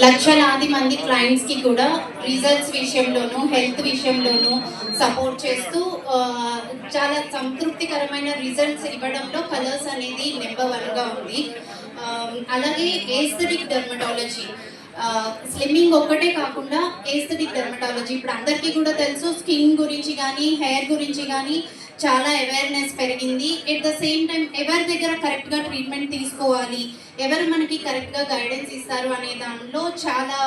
లక్షలాది మంది క్లయింట్స్కి కూడా రిజల్ట్స్ విషయంలోనూ హెల్త్ విషయంలోనూ సపోర్ట్ చేస్తూ చాలా సంతృప్తికరమైన రిజల్ట్స్ ఇవ్వడంలో కలర్స్ అనేది నెంబర్ వన్గా ఉంది. అలాగే ఏస్థెటిక్ డెర్మటాలజీ, స్లిమ్మింగ్ ఒక్కటే కాకుండా ఏస్థెటిక్ డెర్మటాలజీ ఇప్పుడు అందరికీ కూడా తెలుసు. స్కిన్ గురించి కానీ హెయిర్ గురించి కానీ చాలా అవేర్నెస్ పెరిగింది. ఎట్ ద సేమ్ టైం ఎవరి దగ్గర కరెక్ట్గా ట్రీట్మెంట్ తీసుకోవాలి, ఎవరు మనకి కరెక్ట్గా గైడెన్స్ ఇస్తారు అనే దానిలో చాలా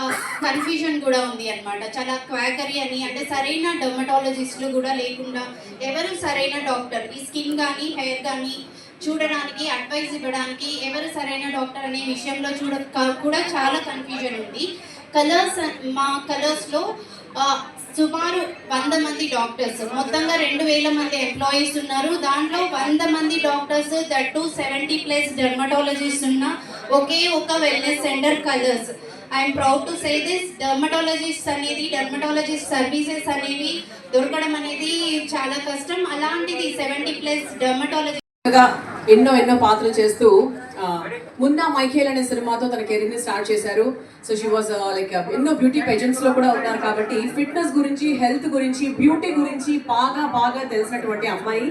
కన్ఫ్యూజన్ కూడా ఉంది అనమాట. చాలా క్వాకరీ అని, అంటే సరైన డెర్మటాలజిస్టులు కూడా లేకుండా ఎవరు సరైన డాక్టర్ ఈ స్కిన్ కానీ హెయిర్ కానీ చూడడానికి అడ్వైస్ ఇవ్వడానికి ఎవరు సరైన డాక్టర్ అనే విషయంలో కూడా చాలా కన్ఫ్యూజన్ ఉంది. మా కలర్స్లో సుమారు 100 మంది డాక్టర్స్, మొత్తంగా 2000 మంది ఎంప్లాయీస్ ఉన్నారు. దాంట్లో 100 మంది డాక్టర్స్, దట్టు 70+ డెర్మటాలజిస్ట్ ఉన్న ఒకే ఒక wellness centre colours. I'm proud to say this. Dermatologist services అనేవి దొరకడం అనేది చాలా కష్టం. అలాంటిది 70+ డెర్మటాలజీ ఎన్నో పాత్రలు చేస్తూ మున్నా మైఖేల్ అనే సినిమాతో తన కెరీర్ ని స్టార్ట్ చేశారు. సో షీ వాజ్ లైక్ ఎన్నో బ్యూటీ పెజెంట్స్ లో కూడా ఉన్నారు కాబట్టి ఫిట్నెస్ గురించి, హెల్త్ గురించి, బ్యూటీ గురించి బాగా తెలిసినటువంటి అమ్మాయి.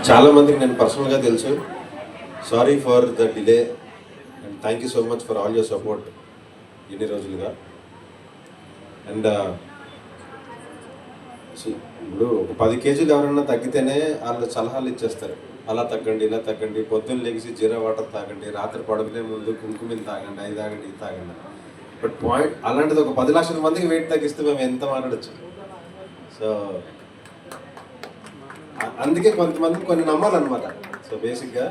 చాలా మందికి నేను పర్సనల్ గా తెలుసు. Sorry for the delay and thank you so much for all your support ఇన్ని రోజులుగా. అండ్ ఇప్పుడు ఒక 10 కేజీలు ఎవరైనా తగ్గితేనే వాళ్ళు సలహాలు ఇచ్చేస్తారు. అలా తగ్గండి, ఇలా తగ్గండి, పొద్దున్న లెగిసి జీరా వాటర్ తాగండి, రాత్రి పడుకునే ముందు కుంకుమని తాగండి, అది తాగండి, ఇది తాగండి. బట్ పాయింట్ అలాంటిది ఒక 10 లక్షల మందికి వెయిట్ తగ్గిస్తే మేము ఎంత మాట్లాడచ్చు. సో అందుకే కొంతమంది కొన్ని నమ్మాలన్నమాట. సో బేసిక్గా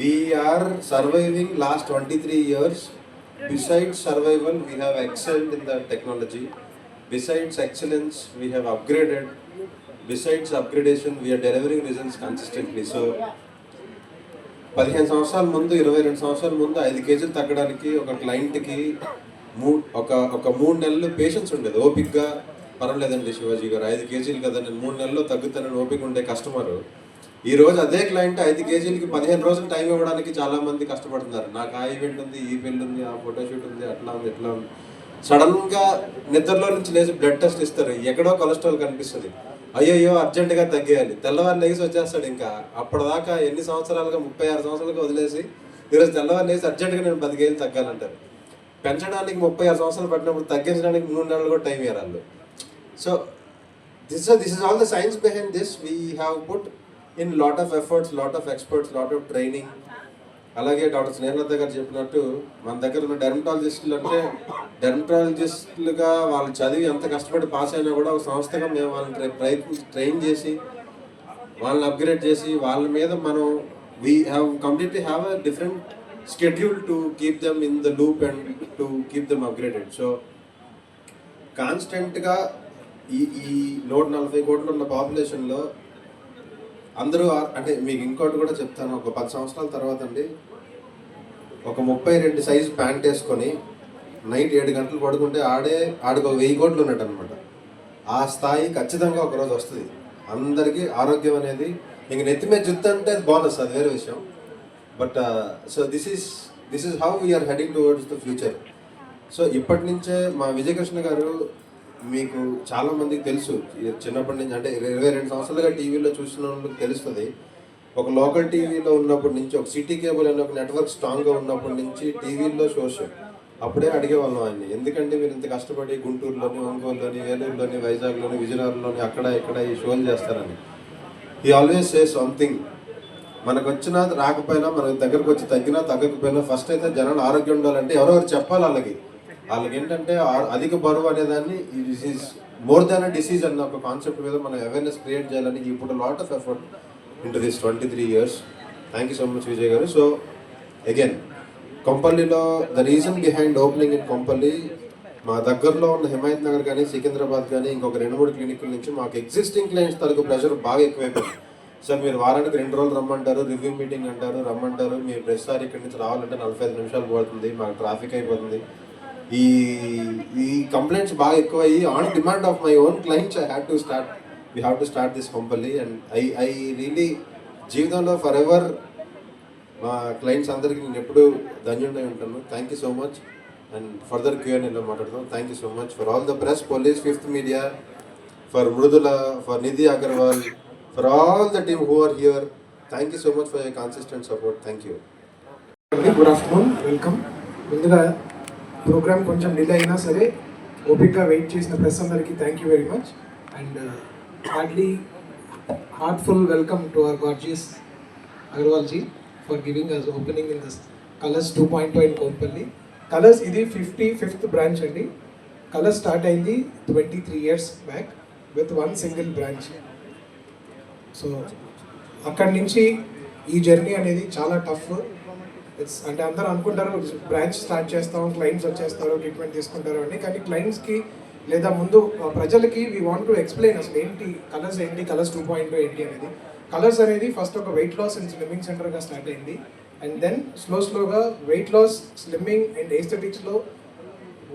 we are surviving last 23 years. Besides survival we have excelled in the technology. Besides excellence, we have upgraded. Besides upgradation, we are delivering results consistently. So, 15 సంవత్సరాల ముందు, 22 సంవత్సరాల ముందు 5 కేజీలు తగ్గడానికి ఒక క్లయింట్కి ఒక 3 నెలలు పేషెన్స్ ఉండేది. ఓపిక్గా పర్వాలేదండి శివాజీ గారు 5 కేజీలు కదా నేను 3 నెలల్లో తగ్గుతానని ఓపిక ఉండే కస్టమరు ఈరోజు అదే క్లయింట్ 5 కేజీలకి 15 రోజులు టైం ఇవ్వడానికి చాలామంది కష్టపడుతున్నారు. నాకు ఆ ఈవెంట్ ఉంది, ఈ పెళ్ళి ఉంది, ఆ ఫోటోషూట్ ఉంది, అట్లా ఉంది, ఇట్లా ఉంది. సడన్గా నిద్రలో నుంచి లేచి బ్లడ్ టెస్ట్ ఇస్తారు, ఎక్కడో కొలెస్ట్రాల్ కనిపిస్తుంది. అయ్యో అర్జెంటుగా తగ్గేయాలి. తెల్లవారు లేచి వచ్చేస్తాడు. ఇంకా అప్పటిదాకా ఎన్ని సంవత్సరాలుగా 36 సంవత్సరాలుగా వదిలేసి ఈరోజు తెల్లవారు లేచి అర్జెంటుగా నేను 10 కేజీలు తగ్గాలంటారు. పెంచడానికి 36 సంవత్సరాలు పట్టినప్పుడు తగ్గించడానికి 3 నెలలు కూడా టైం ఇవ్వాలి. So this is all the science behind this. We have put in lot of efforts, lot of experts, lot of training. అలాగే డాక్టర్ స్నేహలత గారు చెప్పినట్టు మన దగ్గర ఉన్న డెర్మటాలజిస్టులు అంటే డెర్మటాలజిస్టులుగా వాళ్ళు చదివి ఎంత కష్టపడి పాస్ అయినా కూడా ఒక సంస్థగా మేము వాళ్ళని ట్రైన్ చేసి వాళ్ళని అప్గ్రేడ్ చేసి వాళ్ళ మీద మనం we have completely have a different schedule to keep them in the loop and to keep them upgraded. So కాన్స్టెంట్గా ఈ 140 కోట్ల ఉన్న పాపులేషన్లో అందరూ అంటే మీకు ఇంకోటి కూడా చెప్తాను. ఒక 10 సంవత్సరాల తర్వాత అండి ఒక 32 సైజు ప్యాంట్ వేసుకొని నైట్ 7 గంటలు పడుకుంటే ఆడికి ఒక 1000 కోట్లు ఉన్నట్టు అనమాట. ఆ స్థాయి ఖచ్చితంగా ఒకరోజు వస్తుంది. అందరికీ ఆరోగ్యం అనేది ఇంక నెత్తి మీద జుత్తు అంటే అది బోనస్, అది వేరే విషయం. But so this is how we are heading towards the future. So ఇప్పటి నుంచే మా విజయకృష్ణ గారు మీకు చాలామందికి తెలుసు, చిన్నప్పటి నుంచి అంటే 22 సంవత్సరాలుగా టీవీలో చూసిన వాళ్ళకి తెలుస్తుంది. ఒక లోకల్ టీవీలో ఉన్నప్పటి నుంచి, ఒక సిటీ కేబుల్ అనే ఒక నెట్వర్క్ స్ట్రాంగ్గా ఉన్నప్పటి నుంచి టీవీల్లో షోస్ అప్పుడే అడిగేవాళ్ళం ఆయన్ని, ఎందుకంటే మీరు ఇంత కష్టపడి గుంటూరులోని, ఒంగోలులోని, వేలూరులోని, వైజాగ్లోని, విజయనగరంలోని అక్కడ ఇక్కడ ఈ షోలు చేస్తారని. He always say something. మనకు వచ్చినా రాకపోయినా, మనకు దగ్గరకు వచ్చి తగ్గినా తగ్గకపోయినా ఫస్ట్ అయితే జనాలు ఆరోగ్యం ఉండాలంటే ఎవరెవరు చెప్పాలి వాళ్ళకి ఏంటంటే అధిక బరువు అనేదాన్ని this is more than a disease అన్న ఒక కాన్సెప్ట్ మీద మనం అవేర్నెస్ క్రియేట్ చేయాలని ఇప్పుడు lot of effort into this 23 years. Thank you so much Vijay garu. So again కొంపల్లిలో the reason behind opening in Kompally, మా దగ్గరలో ఉన్న హిమాయత్ నగర్ కానీ సికింద్రాబాద్ కానీ ఇంకొక 2-3 క్లినిక్ల నుంచి మాకు ఎగ్జిస్టింగ్ క్లయింట్స్ తరకు ప్రెషర్ బాగా ఎక్కువైపోయింది. సార్ మీరు వారానికి 2 రోజులు రమ్మంటారు, రివ్యూ మీటింగ్ అంటారు, రమ్మంటారు, మీరు ప్రతిసారి ఇక్కడి నుంచి రావాలంటే 45 నిమిషాలు పడుతుంది, మాకు ట్రాఫిక్ అయిపోతుంది. ఈ కంప్లైంట్స్ బాగా ఎక్కువయ్యి on demand of my own clients we have to start this Kompally. And I really జీవితంలో ఫర్ ఎవర్ మా క్లయింట్స్ అందరికీ నేను ఎప్పుడు ధన్యుడై ఉంటాను. Thank you so much. And further Q&Aలో మాట్లాడదాం. Thank you so much for all the press, police, fifth media, for Mridula, for Nidhi Agarwal, for all the team who are here. Thank you so much for your consistent support. Thank you. Good afternoon, welcome. ముందుగా programme కొంచెం delay అయినా సరే ఓపిక్గా wait చేసిన press అందరికీ thank you very much. And heartful welcome to our gorgeous Agarwal ji for giving us opening in this Kolors 2.0 in Kompally. Kolors ఇది 55th branch అండి. Kolors start అయింది 23 years back with one single branch. So అక్కడి నుంచి ఈ జర్నీ అనేది చాలా టఫ్. అంటే అందరూ అనుకుంటారు బ్రాంచ్ స్టార్ట్ చేస్తాం, క్లయింట్స్ వచ్చేస్తారు, ట్రీట్మెంట్ తీసుకుంటారు అని. కానీ క్లయింట్స్కి లేదా ముందు ప్రజలకి వీ వాంట్ టు ఎక్స్ప్లెయిన్ అసలు ఏంటి కలర్స్, ఏంటి కలర్స్ 2.0 ఏంటి అనేది. కలర్స్ అనేది ఫస్ట్ ఒక వెయిట్ లాస్ అండ్ స్లిమ్మింగ్ సెంటర్గా స్టార్ట్ అయింది. అండ్ దెన్ స్లోగా వెయిట్ లాస్, స్లిమ్మింగ్ అండ్ ఎస్థెటిక్స్లో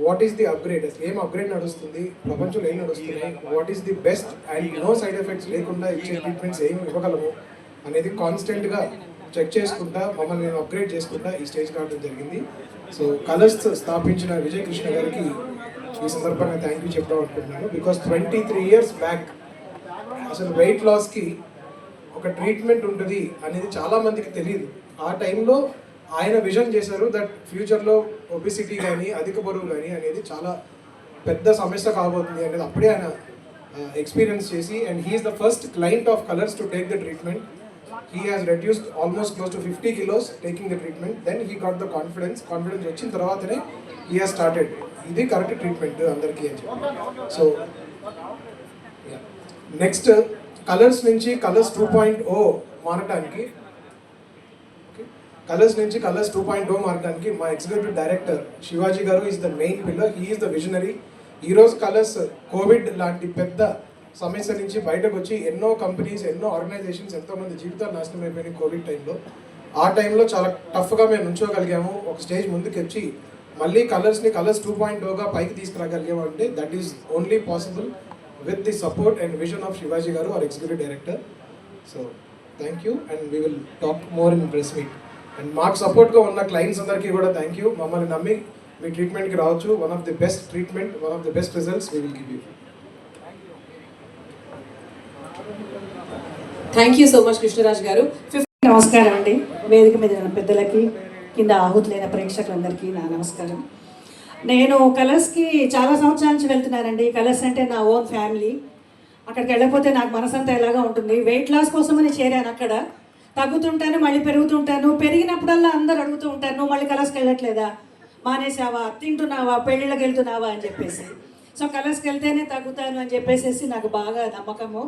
వాట్ ఈస్ ది అప్గ్రేడ్, అసలు ఏం అప్గ్రేడ్ నడుస్తుంది, ప్రపంచంలో ఏం నడుస్తున్నాయి, what is the best and no side effects లేకుండా ఇచ్చే ట్రీట్మెంట్స్ ఏం ఇవ్వగలము అనేది కాన్స్టెంట్గా చెక్ చేసుకుంటా మమ్మల్ని నేను అప్గ్రేడ్ చేసుకుంటా ఈ స్టేజ్ రావడం జరిగింది. సో కలర్స్ స్థాపించిన విజయ్ కృష్ణ గారికి ఈ సందర్భంగా థ్యాంక్ యూ చెప్దాం అనుకుంటున్నాను. బికాస్ 23 years బ్యాక్ అసలు వెయిట్ లాస్కి ఒక ట్రీట్మెంట్ ఉంటుంది అనేది చాలామందికి తెలియదు. ఆ టైంలో ఆయన విజన్ చేశారు దట్ ఫ్యూచర్లో ఒబిసిటీ కానీ అధిక బరువు కానీ అనేది చాలా పెద్ద సమస్య కాబోతుంది అనేది అప్పుడే ఆయన ఎక్స్పీరియన్స్ చేసి, and he is the first client of Kolors to take the treatment. He has reduced almost close to 50 kilos taking the treatment. Then he got the confidence వచ్చిన తర్వాతనే he has started. ఇది కరెక్ట్ ట్రీట్మెంట్ అందరికీ అని చెప్పి. So next colours నుంచి colours 2.0 మారటానికి మా executive director Shivaji గారు is the main pillar. He is the visionary. ఈరోజు కలర్స్ కోవిడ్ లాంటి పెద్ద సమస్య నుంచి బయటకు వచ్చి ఎన్నో కంపెనీస్, ఎన్నో ఆర్గనైజేషన్స్, ఎంతోమంది జీవితాలు నాశనం అయిపోయినాయి కోవిడ్ టైంలో. ఆ టైంలో చాలా టఫ్గా మేము నుంచోగలిగాము, ఒక స్టేజ్ ముందుకు వచ్చి మళ్ళీ కలర్స్ని కలర్స్ 2.0గా పైకి తీసుకురాగలిగాము అంటే that is only possible with the support and vision of Shivaji garu, our executive director. So thank you and we will talk more in press meet. అండ్ మాకు సపోర్ట్గా ఉన్న క్లయింట్స్ అందరికీ కూడా థ్యాంక్ యూ. మమ్మల్ని నమ్మి మీ ట్రీట్మెంట్కి రావచ్చు. One of the best treatment, one of the best results we will give you. Thank you so much Krishnaraj గారు. నమస్కారం అండి. వేదిక మీద ఉన్న పెద్దలకి, కింద ఆహుతులైన ప్రేక్షకులందరికీ నా నమస్కారం. నేను కలర్స్కి చాలా సంవత్సరాల నుంచి వెళ్తున్నానండి. కలర్స్ అంటే నా ఓన్ ఫ్యామిలీ. అక్కడికి వెళ్ళకపోతే నాకు మనసంతా ఎలాగా ఉంటుంది. వెయిట్ లాస్ కోసమని చేరాను. అక్కడ తగ్గుతుంటాను, మళ్ళీ పెరుగుతుంటాను. పెరిగినప్పుడల్లా అందరూ అడుగుతూ ఉంటాను, నువ్వు మళ్ళీ కలర్స్కి వెళ్ళట్లేదా, మానేసావా, తింటున్నావా, పెళ్ళిళ్ళకి వెళ్తున్నావా అని చెప్పేసి. సో కలర్స్కి వెళ్తేనే తగ్గుతాను అని చెప్పేసి నాకు బాగా నమ్మకము.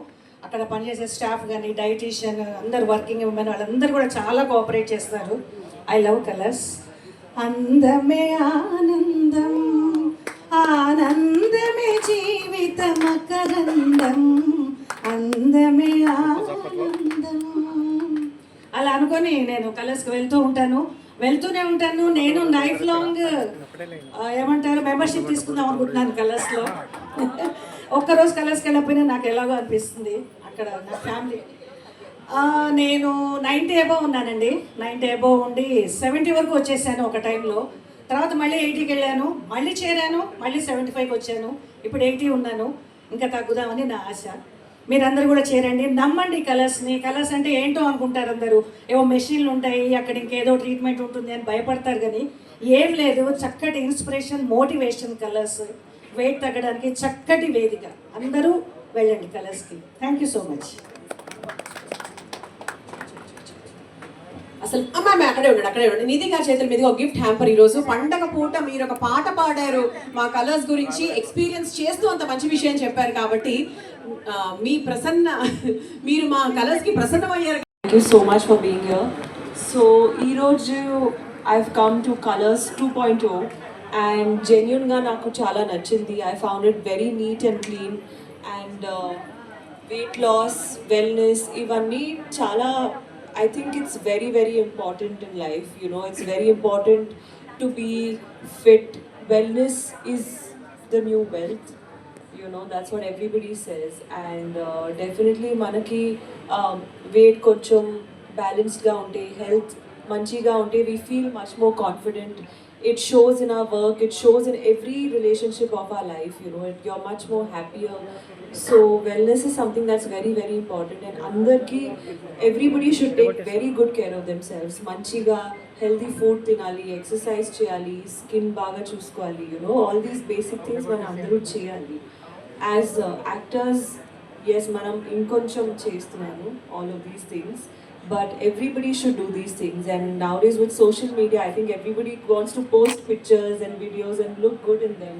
అక్కడ పనిచేసే స్టాఫ్ కానీ, డైటీషియన్, అందరు వర్కింగ్ ఉమెన్ వాళ్ళందరూ కూడా చాలా కోఆపరేట్ చేస్తారు. I love colours. అందమే ఆనందం, ఆనందమే జీవిత మకరందం, అందమే ఆనందం అలా అనుకొని నేను కలర్స్కి వెళ్తూనే ఉంటాను. నేను లైఫ్ లాంగ్ ఏమంటారు మెంబర్షిప్ తీసుకుందాం అనుకుంటున్నాను కలర్స్లో. ఒక్కరోజు కలర్స్కి వెళ్ళకపోయినా నాకు ఎలాగో అనిపిస్తుంది. అక్కడ నా ఫ్యామిలీ, నేను 90 above ఉన్నానండి. 90 above ఉండి 70 వరకు వచ్చేసాను ఒక టైంలో. తర్వాత మళ్ళీ 80కి వెళ్ళాను, మళ్ళీ చేరాను, మళ్ళీ 75కి వచ్చాను, ఇప్పుడు 80 ఉన్నాను. ఇంకా తగ్గుదామని నా ఆశ. మీరందరూ కూడా చేరండి, నమ్మండి కలర్స్ని. కలర్స్ అంటే ఏంటో అనుకుంటారు అందరూ, ఏవో మెషిన్లు ఉంటాయి, అక్కడ ఇంకేదో ట్రీట్మెంట్ ఉంటుంది అని భయపడతారు. కానీ ఏం లేదు, చక్కటి ఇన్స్పిరేషన్, మోటివేషన్. కలర్స్ వెయిట్ తగ్గడానికి చక్కటి వేదిక. అందరూ వెళ్ళండి కలర్స్కి. Thank you so much. అసలు అమ్మాయి అక్కడే ఉండండి. నిధి గారి చేతుల మీదుగా ఒక గిఫ్ట్ హ్యాంపర్. ఈరోజు పండగ పూట మీరు ఒక పాట పాడారు మా కలర్స్ గురించి, ఎక్స్పీరియన్స్ చేస్తూ అంత మంచి విషయం చెప్పారు కాబట్టి మీరు మా కలర్స్కి ప్రసన్నమయ్యారు. Thank you so much for being here. So, ఈరోజు I've come to Colors 2.0 and genuinely నాకు చాలా నచ్చింది. I found it very neat and clean and weight loss, wellness, ఇవన్నీ చాలా, I think it's very, very important in life. You know, it's very important to be fit. Wellness is the new wealth. You know, that's what everybody says. And definitely manaki weight koncham balanced ga unte, health manchiga unte, we feel much more confident it shows in our work, it shows in every relationship of our life, you know, you're much more happier. So wellness is something that's very, very important, and andarki, everybody should take very good care of themselves. Manchiga, healthy food tinali, exercise cheyali, skin baga chuskoali, you know, all these basic things man andaru cheyali. As actors, yes, manam inkoncham chestunnanu, all of these things. But everybody should do these things, and nowadays with social media, I think everybody wants to post pictures and videos and look good in them.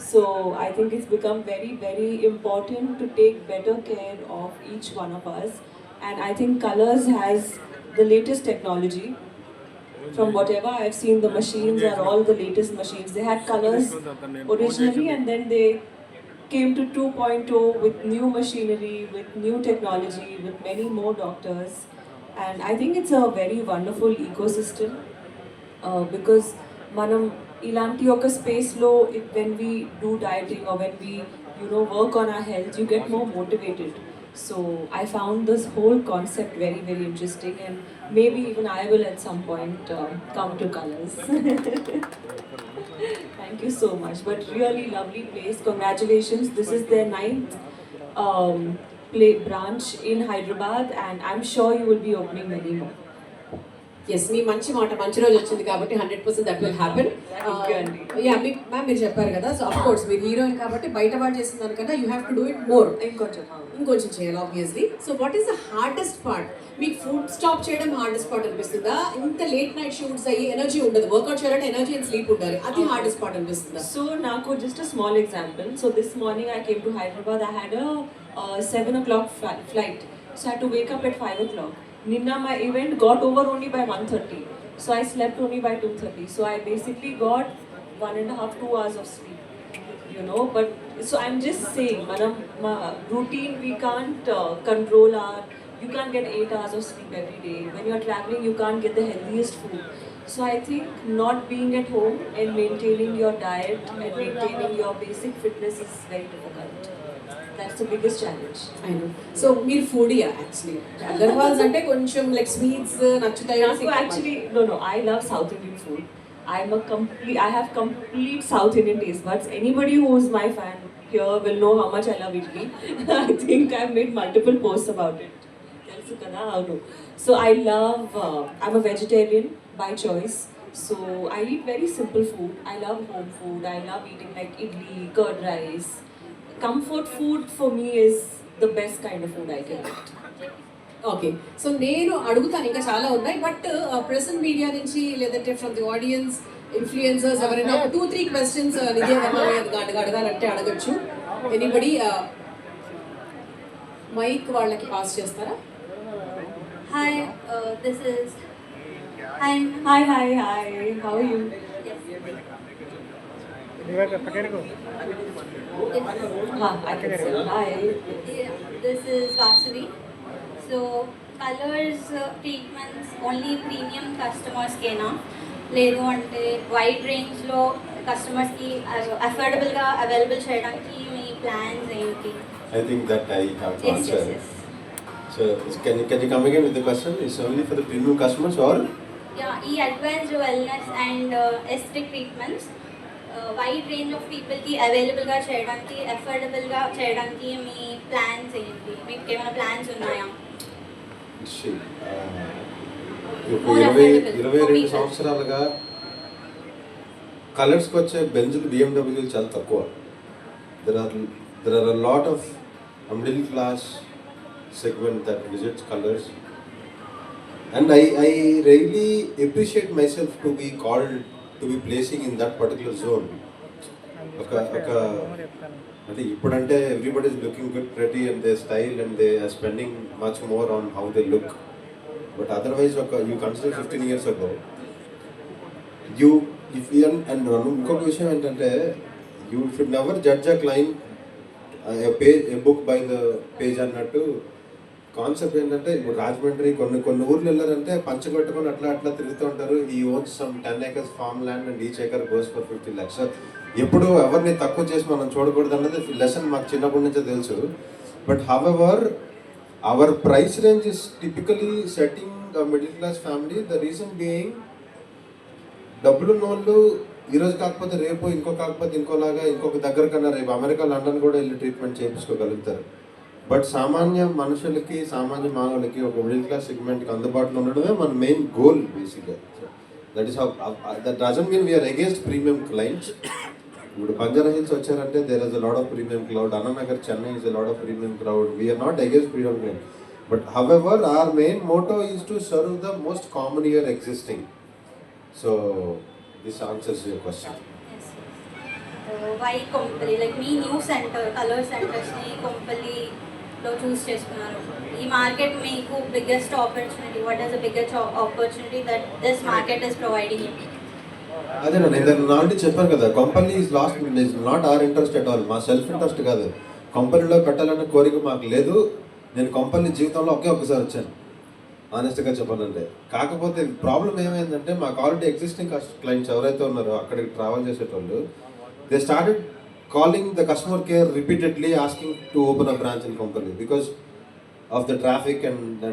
So I think it's become very, very important to take better care of each one of us. And I think Colors has the latest technology. From whatever I've seen, the machines are all the latest machines. They had Colors originally, and then they came to 2.0 with new machinery, with new technology, with many more doctors. And I think it's a very wonderful ecosystem because మనం ఇలాంటి ఒక స్పేస్లో when we do dieting or when we work on our health, you get more motivated. So I found this whole concept very, very interesting, and maybe even I will at some point come to Colors. Thank you so much. But really lovely place. Congratulations. This is their 9th branch in Hyderabad, and I'm sure you will be opening many more. Yes మీ మంచి మాట, మంచి రోజు వచ్చింది కాబట్టి 100% that will happen. Yeah మీ ma'am మీరు చెప్పారు కదా, సో ఆఫ్ కోర్స్ మీరు హీరోయిన్ కాబట్టి బయట వాడు చేసిన దానికన్నా you have to do it more, ఇంకొంచెం చేయాలి obviously. So what is the hardest part? మీకు ఫుడ్ స్టాప్ చేయడం హార్డెస్ట్ పార్ట్ అనిపిస్తుందా? ఇంత లేట్ నైట్ షూట్స్ అయ్యి ఎనర్జీ ఉండదు, వర్కౌట్ చేయాలంటే ఎనర్జీ అండ్ స్లీప్ ఉండాలి, అది హార్డెస్ట్ పార్ట్ అనిపిస్తుందా? So నాకు just a small example. So this morning I came to Hyderabad. I had a 7 o'clock flight, so I had to wake up at 5 o'clock. Ninna my event got over only by 1:30, so I slept only by 2:30. So I basically got 1.5-2 hours of sleep, But so I'm just saying, manam routine we can't control our. You can't get 8 hours of sleep every day. When you're traveling, you can't get the healthiest food. So I think not being at home and maintaining your diet and maintaining your basic fitness is very difficult. That's the biggest challenge. I know. So మీరు ఫుడీయా actually? Agarwals అంటే కొంచెం like sweets నచ్చుతాయి. Actually, no. I love South Indian food. I have complete South Indian taste buds. Anybody who is my fan here will know how much I love idli. I think I've made multiple posts about it. Telusu kada avunu. So I'm a vegetarian by choice. So I eat very simple food. I love home food. I love eating like idli, curd rice. Comfort food for me is the best kind of food I can eat. Okay, so నేను అడుగుతాను, ఇంకా చాలా ఉన్నాయి, but present media నుంచి లేదంటే from the audience influencers ఎవరైనా 2-3 questions నిధి అడగాలంటే అడగచ్చు. ఎనీబడి మైక్ వాళ్ళకి పాస్ చేస్తారా? Hi, this is. Hi. Hi. How are you? I can say hi. Yeah, this is Vasuvi. So, Colors treatments only premium customers kena. లేదు అంటే wide రేంజ్లో కస్టమర్స్కి అఫోర్డబుల్గా available చేయడానికి మీ ప్లాన్స్ ఏంటి? I think that I have to answer. Yes. So can you come again with the question? It's only for the premium customers or? Yeah, ఈ advanced wellness and aesthetic treatments wide range of పీపుల్కి అవైలబుల్గా చేయడానికి అఫోర్డబుల్గా చేయడానికి మీ plans ఏంటి? మీకు ఏమైనా plans ఉన్నాయా? ఇప్పుడు 22 సంవత్సరాలుగా కలర్స్కి వచ్చే బెంజులు బిఎండబ్ల్యూలు చాలా తక్కువ. There are a lot of middle class segment that visits Colors, and I really appreciate myself to be called to be placing in that particular zone. అంటే ఇప్పుడంటే everybody is looking good, pretty, and their style, and they are spending much more on how they look. But otherwise, you consider 15 years ago, and ఇంకొక విషయం ఏంటంటే you should never judge a client a book by the page అన్నట్టు concept ఏంటంటే, ఇప్పుడు రాజమండ్రి కొన్ని ఊర్లు వెళ్ళారంటే పంచగొట్టుకొని అట్లా తిరుగుతూ ఉంటారు. He owns some 10 acres farm land and each acre goes for 50 lakhs. ఎప్పుడు ఎవరిని తక్కువ చేసి మనం చూడకూడదు అన్నది లెసన్ మాకు చిన్నప్పటి నుంచే తెలుసు. But however our price range is typically setting a middle class family. The reason being డబ్బులున్న వాళ్ళు ఈరోజు కాకపోతే రేపు, కాకపోతే ఇంకోలాగా, ఇంకొక దగ్గర కన్నా రేపు అమెరికా, లండన్ కూడా వెళ్ళి ట్రీట్మెంట్ చేయించుకోగలుగుతారు. బట్ సామాన్య మనుషులకి, సామాన్య మానవులకి, ఒక మిడిల్ క్లాస్ సెగ్మెంట్కి అందుబాటులో ఉండడమే మన మెయిన్ గోల్ బేసిక్గా. That is how that doesn't mean we are against premium clients. ఇప్పుడు బంజారా హిల్స్ వచ్చారంటే there is a lot of premium crowd. Anna Nagar, Chennai is a lot of premium crowd. We are not against premium client. But however our main motto is to serve the most common here existing. So this answers your question. Yes, yes. Why Kompally? Like మీ new centre, colour సెంటర్స్ని కొంపల్లిలో choose చేసుకున్నారు. ఈ market మీకు biggest opportunity, what is the biggest opportunity that this market is providing? అదేనా నేను already చెప్పాను కదా, company is lost, is not our interest at all. మా సెల్ఫ్ ఇంట్రెస్ట్ కాదు, కంపెనీలో పెట్టాలనే కోరిక మాకు లేదు. నేను కంపెనీ జీవితంలో ఒక్కసారి వచ్చాను, ఆనెస్ట్గా చెప్పాలంటే. కాకపోతే ప్రాబ్లం ఏమైందంటే, మాకు ఆల్రెడీ ఎగ్జిస్టింగ్ క్లయింట్స్ ఎవరైతే ఉన్నారో అక్కడికి ట్రావెల్ చేసేటోళ్ళు, they started calling the customer care repeatedly, asking to open a branch in Kompally because of the traffic and